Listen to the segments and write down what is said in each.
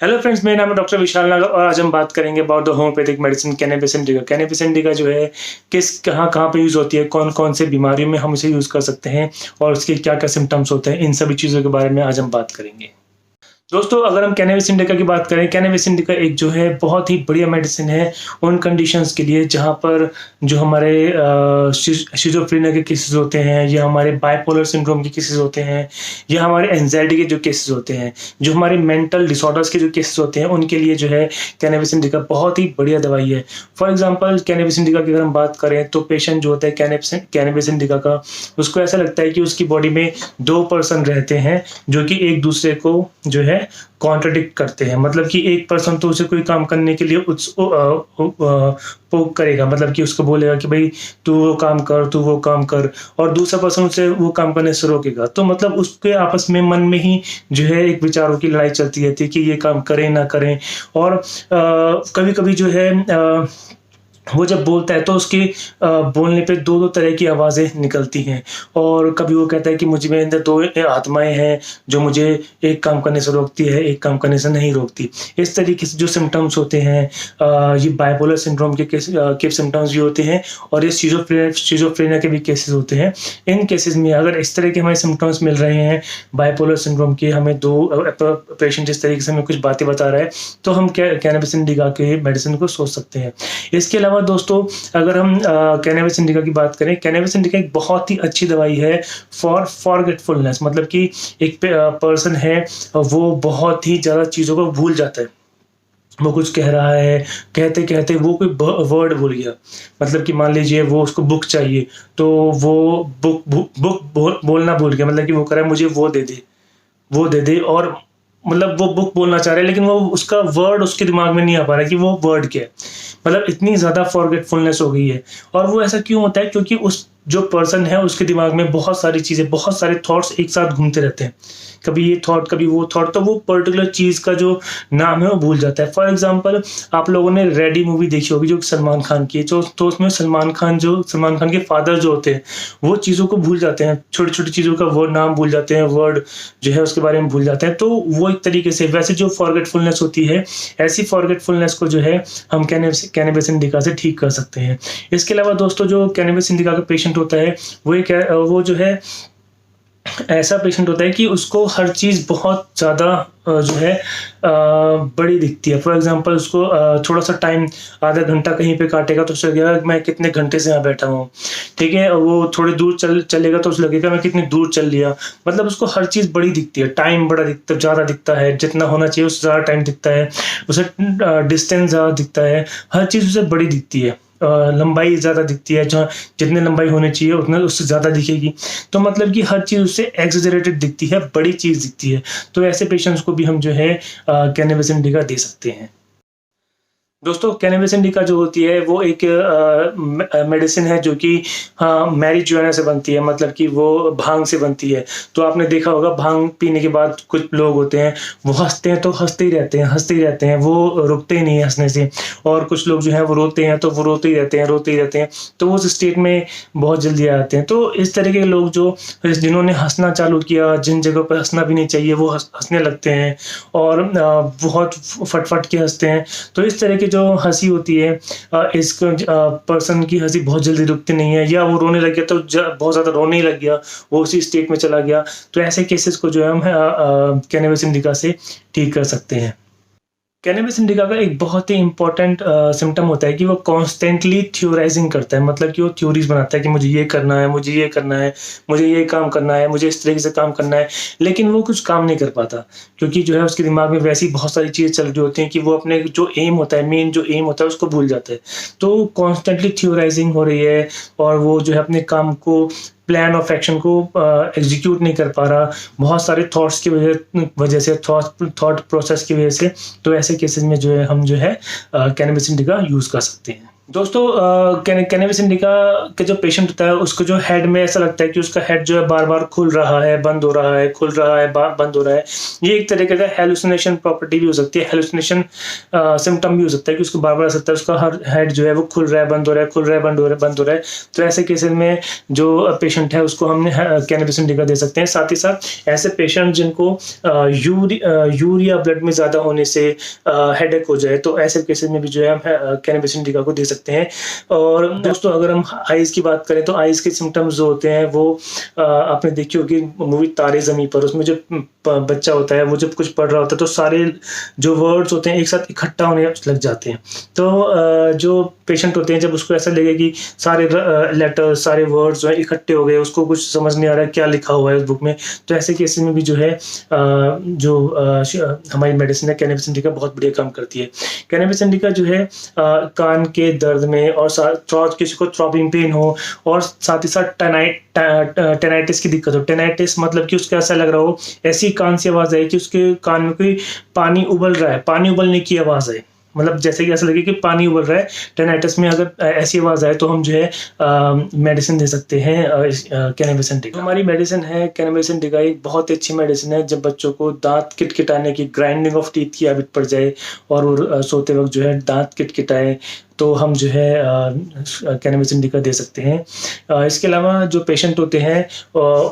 Hello friends, मेरा नाम है डॉक्टर विशाल नागर और आज हम बात करेंगे about the homeopathic medicine cannabis indica. Cannabis indica जो है कहाँ पे यूज़ होती है, कौन-कौन से बीमारियों में हम इसे यूज़ कर सकते हैं और उसके क्या-क्या सिम्पटम्स होते हैं, इन सभी चीज़ों के बारे में आज हम बात करेंगे। दोस्तों, अगर हम कैनबिस इंडिका की बात करें, कैनबिस इंडिका एक जो है बहुत ही बढ़िया मेडिसिन है उन कंडीशंस के लिए जहाँ पर जो हमारे शिज़ोफ्रेनिया के केसेस होते हैं या हमारे बाइपोलर सिंड्रोम के केसेस होते हैं या हमारे एंग्ज़ायटी के जो केसेस होते हैं, जो हमारे मेंटल डिसऑर्डर्स के जो केसेस होते हैं, उनके लिए जो है कैनबिस इंडिका बहुत ही बढ़िया दवाई है। फॉर एग्ज़ाम्पल कैनबिस इंडिका की अगर हम बात करें तो पेशेंट जो होता है कैनबिस इंडिका का, उसको ऐसा लगता है कि उसकी बॉडी में 2 पर्सन रहते हैं जो कि एक दूसरे को जो है कॉन्ट्रडिक्ट करते हैं। मतलब कि एक पर्सन तो उसे कोई काम करने के लिए पोक करेगा, मतलब कि उसको बोलेगा कि भाई तू वो काम कर, तू वो काम कर, और दूसरा पर्सन उसे वो काम करने से रोकेगा। तो मतलब उसके आपस में मन में ही जो है एक विचारों की लड़ाई चलती रहती है कि ये काम करें ना करें। और कभी-कभी जो है वो जब बोलता है तो उसके बोलने पे 2-2 तरह की आवाज़ें निकलती हैं, और कभी वो कहता है कि मुझ में अंदर 2 आत्माएँ हैं जो मुझे एक काम करने से रोकती है, एक काम करने से नहीं रोकती। इस तरीके से जो सिम्पटम्स होते हैं, ये बाइपोलर सिंड्रोम के सिम्पटम्स भी होते हैं और ये शिज़ोफ्रेनिया के भी केसेस होते हैं। इन केसेस में अगर इस तरह के हमें सिम्पटम्स मिल रहे हैं बाइपोलर सिंड्रोम के, हमें 2 पेशेंट इस तरीके से हमें कुछ बातें बता रहा है, तो हम कैनबिस इंडिका के मेडिसिन को सोच सकते हैं। इसके अलावा दोस्तों, अगर हम कैनबिस इंडिका की बात करें, कैनबिस इंडिका एक बहुत ही अच्छी दवाई है फॉर फॉरगेटफुलनेस। मतलब कि एक पर्सन है, वो बहुत ही ज़्यादा चीज़ों को भूल जाता है। वो कुछ कह रहा है, कहते-कहते वो कोई वर्ड भूल गया। मतलब कि मान लीजिए वो उसको बुक चाहिए, तो वो बुक बोलना भूल गया। मतलब कि वो कह रहा है मुझे वो दे दे, और मतलब वो बुक बोलना चाह रहा है लेकिन वो उसका वर्ड उसके दिमाग में नहीं आ पा रहा है कि वो वर्ड क्या है। मतलब इतनी ज़्यादा फॉरगेटफुलनेस हो गई है। और वो ऐसा क्यों होता है? क्योंकि उस जो पर्सन है उसके दिमाग में बहुत सारी चीज़ें, बहुत सारे थॉट्स एक साथ घूमते रहते हैं। कभी ये थॉट, कभी वो थॉट, तो वो पर्टिकुलर चीज़ का जो नाम है वो भूल जाता है। फॉर एग्ज़ाम्पल, आप लोगों ने रेडी मूवी देखी होगी जो सलमान खान की है, तो उसमें सलमान खान के फादर जो होते हैं, वो चीज़ों को भूल जाते हैं। छोटी-छोटी चीज़ों का वर्ड नाम भूल जाते हैं, वर्ड जो है उसके बारे में भूल जाते हैं। तो वो एक तरीके से वैसे जो फॉरगेटफुलनेस होती है, ऐसी फॉरगेटफुलनेस को जो है हम कैनबिस इंडिका से ठीक कर सकते हैं। इसके अलावा दोस्तों, जो कैनबिस इंडिका का पेशेंट होता है, वो जो है ऐसा पेशेंट होता है कि उसको हर चीज़ बहुत ज़्यादा जो है बड़ी दिखती है। फॉर एग्ज़ाम्पल, उसको थोड़ा-सा टाइम, आधा घंटा कहीं पे काटेगा तो उसे लगेगा मैं कितने घंटे से यहाँ बैठा हूँ, ठीक है? और वो थोड़ी दूर चलेगा तो उसे लगेगा मैं कितनी दूर चल लिया। मतलब उसको हर चीज़ बड़ी दिखती है, टाइम ज़्यादा दिखता है, जितना होना चाहिए उससे ज़्यादा टाइम दिखता है, उसे डिस्टेंस ज़्यादा दिखता है, हर चीज़ उसे बड़ी दिखती है। लंबाई ज़्यादा दिखती है, जहाँ जितनी लंबाई होनी चाहिए उतना उससे ज़्यादा दिखेगी। तो मतलब कि हर चीज़ उससे एक्ज़ैजरेटेड दिखती है, बड़ी चीज़ दिखती है। तो ऐसे पेशेंट्स को भी हम जो है कैनबिस इंडिका दे सकते हैं। दोस्तों, कैनबिस इंडिका जो होती है वो एक मेडिसिन है जो कि मैरिजुआना से बनती है, मतलब कि वो भांग से बनती है। तो आपने देखा होगा, भांग पीने के बाद कुछ लोग होते हैं, वो हँसते हैं तो हँसते ही रहते हैं, वो रुकते ही नहीं हैं हँसने से। और कुछ लोग जो हैं वो रोते हैं तो वो रोते ही रहते हैं। तो वो उस स्टेट में बहुत जल्दी आ जाते हैं। तो इस तरह के लोग जिन्होंने हँसना चालू किया, जिन जगहों पे हँसना भी नहीं चाहिए, वो हँसने लगते हैं और बहुत फट-फट के हँसते हैं। तो इस तरह की जो हँसी होती है, इस पर्सन की हँसी बहुत जल्दी रुकती नहीं है, या वो रोने लग गया तो बहुत ज़्यादा रोने ही लग गया, वो उसी स्टेट में चला गया। तो ऐसे केसेस को जो है हम कैनबिस इंडिका से ठीक कर सकते हैं। कैनबिस इंडिका का एक बहुत ही इम्पोर्टेंट सिम्पटम होता है कि वो कॉन्स्टेंटली थ्योराइजिंग करता है। मतलब कि वो थ्योरीज़ बनाता है कि मुझे ये करना है, मुझे ये करना है, मुझे ये काम करना है, मुझे इस तरीके से काम करना है, लेकिन वो कुछ काम नहीं कर पाता, क्योंकि जो है उसके दिमाग में वैसी बहुत सारी चीज़ें चल रही होती हैं कि वो अपने जो एम होता है, मेन जो एम होता है, उसको भूल जाता है। तो कॉन्स्टेंटली थ्योराइजिंग हो रही है और वो जो है अपने काम को, प्लान ऑफ एक्शन को एग्जीक्यूट नहीं कर पा रहा, बहुत सारे थॉट्स की वजह से, थॉट प्रोसेस की वजह से। तो ऐसे केसेस में जो है हम जो है कैनबिस इंडिका यूज़ कर सकते हैं। दोस्तों कैनबिस इंडिका के जो पेशेंट होता है उसको जो हेड में ऐसा लगता है कि उसका हेड जो है बार-बार खुल रहा है, बंद हो रहा है, खुल रहा है, बंद हो रहा है। ये एक तरीके का हैलुसिनेशन प्रॉपर्टी भी हो सकती है, हैलुसिनेशन सिम्पटम भी हो सकता है कि उसको बार-बार ऐसा लगता है उसका हर हेड जो है वो खुल रहा है, बंद हो रहा है, खुल रहा है, बंद हो रहा है, बंद हो रहा है। तो ऐसे केसेस में जो पेशेंट है उसको हमने कैनबिस इंडिका दे सकते हैं। साथ ही साथ ऐसे पेशेंट जिनको यूरिया ब्लड में ज़्यादा होने से हेडेक हो जाए, तो ऐसे केसेस में भी जो है हम कैनबिस इंडिका को दे सकते हैं। और दोस्तों अगर हम आइज़ की बात करें तो आइज़ के सिम्पटम्स जो होते हैं वो आपने देखी होगी मूवी तारे ज़मीं पर, उसमें जो बच्चा होता है वो जब कुछ पढ़ रहा होता है तो सारे जो वर्ड्स होते हैं एक साथ इकट्ठा होने लग जाते हैं। तो जो पेशेंट होते हैं जब उसको ऐसा लगे कि सारे लेटर्स, सारे वर्ड्स जो है इकट्ठे हो गए, उसको कुछ समझ नहीं आ रहा है क्या लिखा हुआ है उस बुक में, तो ऐसे केसेस में भी जो है हमारी मेडिसिन है कैनबिस इंडिका बहुत बढ़िया काम करती है। कैनबिस इंडिका जो है कान के दर्द में और किसी को थ्रॉबिंग पेन हो और साथ ही साथ टेनाइटिस की दिक्कत हो। टेनाइटिस मतलब कि उसको ऐसा लग रहा हो, ऐसी कान से आवाज़ आई कि उसके कान में कोई पानी उबल रहा है, पानी उबलने की आवाज़ आए, मतलब जैसे कि ऐसा लगे कि पानी उबल रहा है। टेनाइटिस में अगर ऐसी आवाज़ आए तो हम जो है मेडिसिन दे सकते हैं कैनबिस इंडिका। हमारी मेडिसिन है कैनबिस इंडिका एक बहुत ही अच्छी मेडिसिन है जब बच्चों को दाँत किटकिटाने की, ग्राइंडिंग ऑफ टीथ की हैबिट पड़ जाए और वो सोते वक़्त जो है दाँत किटकिटाए, तो हम जो है कैनबिस इंडिका दे सकते हैं। इसके अलावा जो पेशेंट होते हैं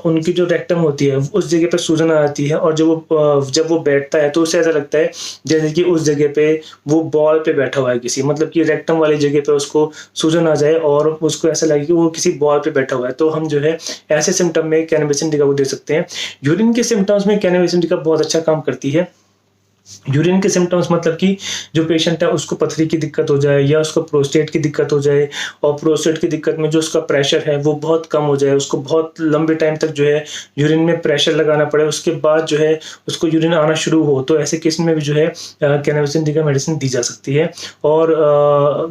उनकी जो रेक्टम होती है उस जगह पे सूजन आ जाती है और जब वो बैठता है तो उसे ऐसा लगता है जैसे कि उस जगह पे वो बॉल पे बैठा हुआ है किसी, मतलब कि रेक्टम वाली जगह पे उसको सूजन आ जाए और उसको ऐसा लगे कि वो किसी बॉल पे बैठा हुआ है, तो हम जो है ऐसे सिम्पटम में कैनबिस इंडिका को दे सकते हैं। यूरिन के सिम्पटम्स में कैनबिस इंडिका बहुत अच्छा काम करती है। यूरिन के सिम्पटम्स मतलब कि जो पेशेंट है उसको पथरी की दिक्कत हो जाए या उसको प्रोस्टेट की दिक्कत हो जाए और प्रोस्टेट की दिक्कत में जो उसका प्रेशर है वो बहुत कम हो जाए, उसको बहुत लंबे टाइम तक जो है यूरिन में प्रेशर लगाना पड़े, उसके बाद जो है उसको यूरिन आना शुरू हो, तो ऐसे केस में भी जो है कैनबिस इंडिका मेडिसिन दी जा सकती है। और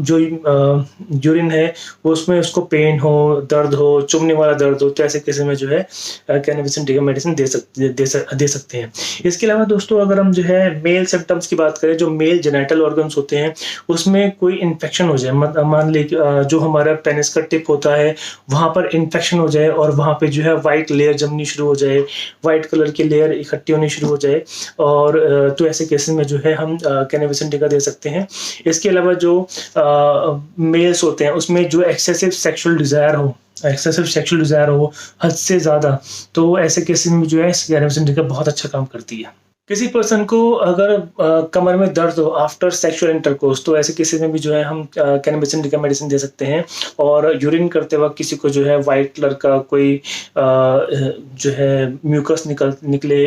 जो यूरिन है उसमें उसको पेन हो, दर्द हो, चुभने वाला दर्द हो, तो ऐसे केस में जो है कैनबिस इंडिका मेडिसिन दे सकते हैं। इसके अलावा दोस्तों अगर हम जो है मेल सिम्पटम्स की बात करें, जो मेल जेनिटल ऑर्गन्स होते हैं उसमें कोई इन्फेक्शन हो जाए, मान ले जो हमारा पेनिस का टिप होता है वहाँ पर इन्फेक्शन हो जाए और वहाँ पे जो है वाइट लेयर जमनी शुरू हो जाए, वाइट कलर की लेयर इकट्ठी होनी शुरू हो जाए, और तो ऐसे केसेस में जो है हम कैनबिस इंडिका दे सकते हैं। इसके अलावा जो मेल्स होते हैं उसमें जो एक्सेसिव सेक्सुअल डिज़ायर हो हद से ज़्यादा, तो ऐसे केसेस में जो है कैनबिस इंडिका बहुत अच्छा काम करती है। किसी पर्सन को अगर कमर में दर्द हो आफ्टर सेक्सुअल इंटरकोर्स, तो ऐसे केसेस में भी जो है हम कैनबिस इंडिका मेडिसिन दे सकते हैं। और यूरिन करते वक्त किसी को जो है वाइट कलर का कोई जो है म्यूकस निकले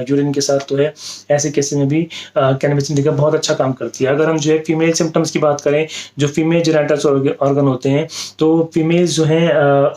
यूरिन के साथ, तो है ऐसे केसेस में भी कैनबिस इंडिका बहुत अच्छा काम करती है। अगर हम जो है फीमेल सिम्पटम्स की बात करें, जो फीमेल जेनिटल ऑर्गन होते हैं, तो फीमेल्स जो हैं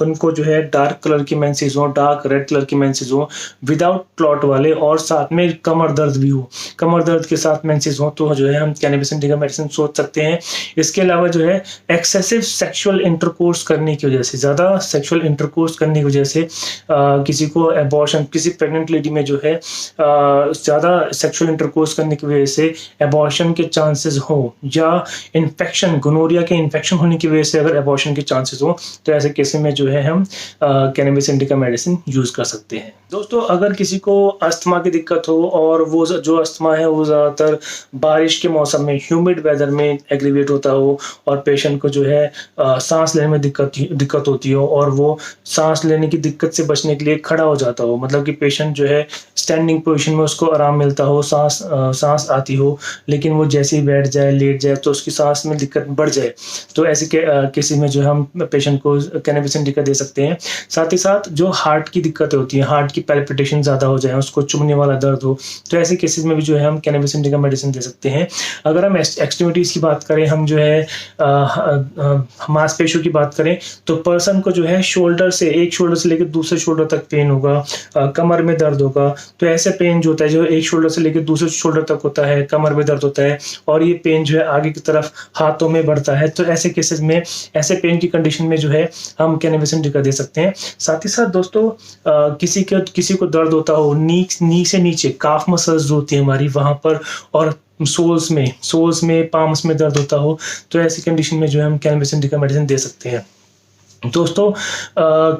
उनको जो है डार्क कलर की मेंसेस हो, डार्क रेड कलर की मेंसेस हो विदाउट क्लॉट वाले, और साथ में कमर दर्द भी हो, कमर दर्द के साथ मेंसेस हो, तो जो है हम कैनबिस इंडिका मेडिसिन सोच सकते हैं। इसके अलावा जो है एक्सेसिव सेक्सुअल इंटरकोर्स करने की वजह से, ज़्यादा सेक्सुअल इंटरकोर्स करने की वजह से किसी को एबॉर्शन, किसी प्रेग्नेंट लेडी में जो है ज़्यादा सेक्सुअल इंटरकोर्स करने की वजह से एबॉर्शन के चांसेस हो, या इन्फेक्शन, गोनोरिया के इन्फेक्शन होने की वजह से अगर एबॉर्शन के चांसेस हो, तो ऐसे केस में जो है हम कैनबिस इंडिका मेडिसिन यूज़ कर सकते हैं। दोस्तों अगर किसी को अस्थमा की दिक्कत हो और वो जो अस्थमा है वो ज़्यादातर बारिश के मौसम में, ह्यूमिड वेदर में एग्रीवेट होता हो और पेशेंट को जो है सांस लेने में दिक्कत होती हो और वो सांस लेने की दिक्कत से बचने के लिए खड़ा हो जाता हो, मतलब कि पेशेंट जो है स्टैंडिंग पोजीशन में उसको आराम मिलता हो, सांस आती हो, लेकिन वो जैसे ही बैठ जाए, लेट जाए तो उसकी सांस में दिक्कत बढ़ जाए, तो ऐसे केसेस में जो है हम पेशेंट को कैनबिस इंडिका दे सकते हैं। साथ ही साथ जो हार्ट की दिक्कतें होती हैं, हार्ट की पैल्पिटेशन ज़्यादा हो जाए, उसको चुभने वाला दर्द हो, तो ऐसे केसेस में भी जो है हम कैनबिस इंडिका मेडिसिन दे सकते हैं। अगर हम एक्सट्रीमिटीज़ की बात करें, हम जो है मांसपेशियों की बात करें, तो पर्सन को जो है एक शोल्डर से लेकर दूसरे शोल्डर तक पेन होगा, कमर में दर्द होगा, तो ऐसे पेन जो होता है, जो एक शोल्डर से लेकर दूसरे शोल्डर तक होता है, कमर में दर्द होता है और ये पेन जो है आगे की तरफ हाथों में बढ़ता है, तो ऐसे केसेस में, ऐसे पेन की कंडीशन में जो है हम कैनबिस इंडिका दे सकते हैं। साथ ही साथ दोस्तों किसी को दर्द होता हो नी से नीचे, काफ मसल्स जो होती है हमारी वहाँ पर, और सोल्स में पाम्स में दर्द होता हो, तो ऐसी कंडीशन में जो है हम कैनबिस इंडिका मेडिसिन दे सकते हैं। दोस्तों,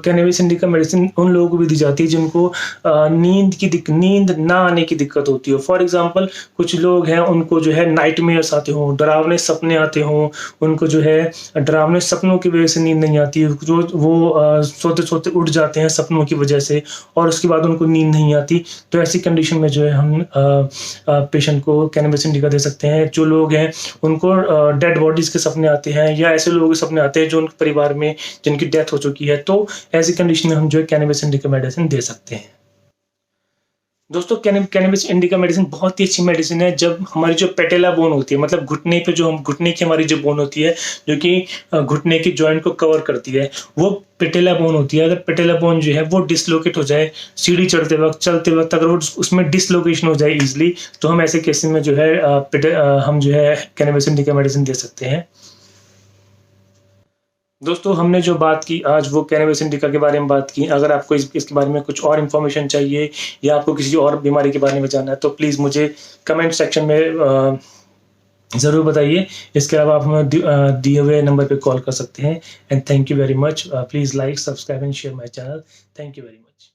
कैनबिस इंडिका मेडिसिन उन लोगों को भी दी जाती है जिनको नींद ना आने की दिक्कत होती हो। फॉर एग्जांपल, कुछ लोग हैं उनको जो है नाइटमेयर्स आते हों, डरावने सपने आते हों, उनको जो है डरावने सपनों की वजह से नींद नहीं आती, जो वो सोते-सोते उठ जाते हैं सपनों की वजह से और उसके बाद उनको नींद नहीं आती। तो ऐसी कंडीशन में जो है हम पेशेंट को कैनबिस इंडिका दे सकते हैं। जो लोग हैं उनको डेड बॉडीज़ के सपने आते हैं या ऐसे लोगों के सपने आते हैं जो उनके परिवार में जिनकी डेथ हो चुकी है, तो ऐसी कंडीशन में हम जो है कैनबिस इंडिका मेडिसिन दे सकते हैं। दोस्तों, कैनबिस इंडिका मेडिसिन बहुत ही अच्छी मेडिसिन है जब हमारी जो पेटेला बोन होती है, मतलब घुटने पे जो हम घुटने की हमारी जो बोन होती है, जो कि घुटने की जॉइंट को कवर करती है, वो पेटेला बोन होती है। अगर पेटेला बोन जो है वो डिसलोकेट हो जाए सीढ़ी चढ़ते वक्त, चलते वक्त, अगर वो उसमें डिसलोकेशन हो जाए ईज़िली, तो हम ऐसे केसेस में जो है हम जो है कैनबिस इंडिका मेडिसिन दे सकते हैं। दोस्तों, हमने जो बात की आज वो कैनबिस इंडिका के बारे में बात की। अगर आपको इसके बारे में कुछ और इन्फॉर्मेशन चाहिए या आपको किसी और बीमारी के बारे में जानना है, तो प्लीज़ मुझे कमेंट सेक्शन में ज़रूर बताइए। इसके अलावा आप हमें दिए हुए नंबर पे कॉल कर सकते हैं। And thank you very much. Please like, subscribe and share my channel. Thank you very much.